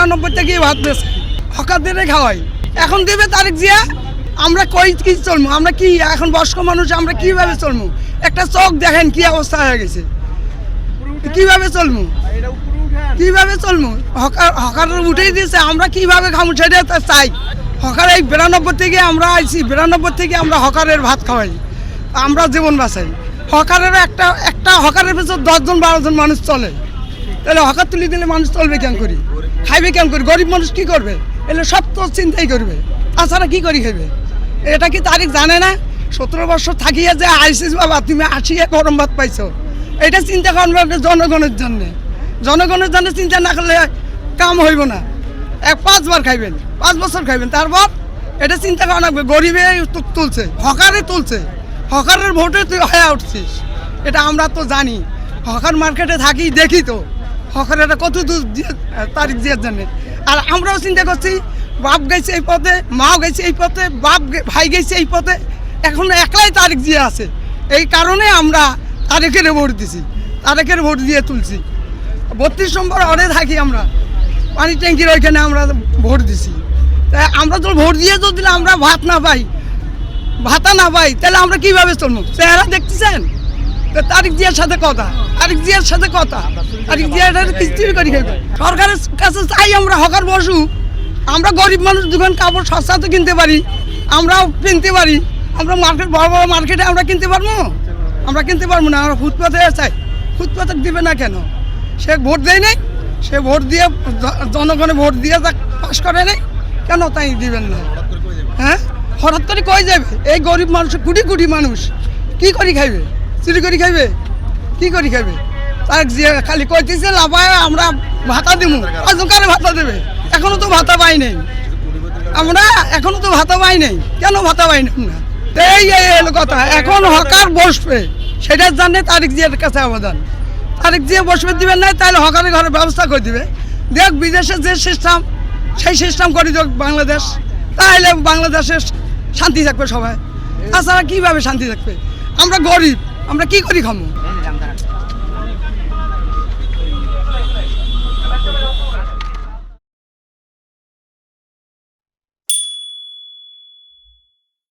92 থেকে ভাত বেছে হকারদের খাওয়াই। এখন দেবে তারেক জিয়া, আমরা কই কি চলবো? আমরা কি এখন বয়স্ক মানুষ, আমরা কিভাবে চলবো? একটা চোখ দেখেন কি অবস্থা হয়ে গেছে, কিভাবে চলবো? কিভাবে চলবো? হকার উঠেই দিয়েছে, আমরা কিভাবে খাবো সেটা চাই। হকার এই 92 থেকে আমরা আইছি, 92 থেকে আমরা হকারের ভাত খাওয়াই, আমরা জীবন বাঁচাই। হকারের একটা হকারের পেছনে 10 জন 12 জন মানুষ চলে, তাহলে হকার তুলে দিলে মানুষ চলবে কেন করি, খাইবে কেন করি? গরিব মানুষ কি করবে? এলে সব তো চিন্তাই করবে, তাছাড়া কি করি খাইবে? এটা কি তারিখ জানে না? 17 বছর থাকিয়ে যে আইসিস বাবা তুমি 80 গরম ভাত পাইছো, এটা চিন্তা করবে জনগণের জন্য। জনগণের জন্য চিন্তা না করলে কাম হইব না। 5 বার খাইবেন, 5 বছর খাইবেন, তারপর এটা চিন্তা করা লাগবে। গরিবে তুলছে, হকারে তুলছে, হকারের ভোটে তুই হয়ে উঠছিস, এটা আমরা তো জানি। হকার মার্কেটে থাকি, দেখি তো হকারেরা কত দূর তারিখ জিয়ার জন্য। আর আমরাও চিন্তা করছি, বাপ গেছে এই পথে, মাও গেছে এই পথে, ভাই গেছে এই পথে, এখন একলাই তারিখ জিয়া আছে। এই কারণে আমরা তারেকের ভোট দিছি, তারেকের ভোট দিয়ে তুলছি। 32 নম্বর ওয়ার্ডে থাকি আমরা, পানি ট্যাঙ্কির ওইখানে আমরা ভোট দিছি। তাই আমরা তো ভোট দিয়ে তো দিলে আমরা ভাতা না পাই, তাহলে আমরা কিভাবে চলবো? চেহারা দেখতেছেন তো? তারিক জিয়ার সাথে কথা, তারিক জিয়ার সাথে কথা, তারিক জিয়ার কিস্তি করে খাইবে। সরকারের কাছে চাই আমরা হকার বসু, আমরা গরিব মানুষ, দোকান কাপড় সস্তা তো কিনতে পারি, আমরাও কিনতে পারি। আমরা মার্কেট, বড় বড় মার্কেটে আমরা কিনতে পারবো? আমরা কিনতে পারবো না। আমরা ফুটপাথে চাই, ফুটপাথে দিবে না কেন? সে ভোট দেয় নাই, সে ভোট দিয়ে জনগণে ভোট দিয়ে পাস করে নেই কেন? তাই দিবেন না? হ্যাঁ, হঠাৎ করে কই যাবে? এই গরিব মানুষ, কোটি কোটি মানুষ কি করি খাইবে? চুরি করি খাইবে? কি করি খাইবে? তার যে খালি কইতেছে লাভায় আমরা ভাতা দিব, কারে ভাতা দেবে? এখনো তো ভাতা পাই নাই আমরা, এখনো তো ভাতা পাই নাই। কেন ভাতা পাই না আমরা? এই হলো কথা। এখন হকার বসবে, সেটার জন্য তারিক জিয়ার কাছে আবেদন। তারিক জিয়া বসবে দিবেন না, তাহলে হকারের ঘরের ব্যবস্থা করে দিবে। দেখ বিদেশে যে সিস্টেম, সেই সিস্টেম করে দেখ বাংলাদেশ, তাহলে বাংলাদেশে শান্তি থাকবে সবাই। তাছাড়া কিভাবে শান্তি থাকবে? আমরা গরিব, আমরা কি করি খামো?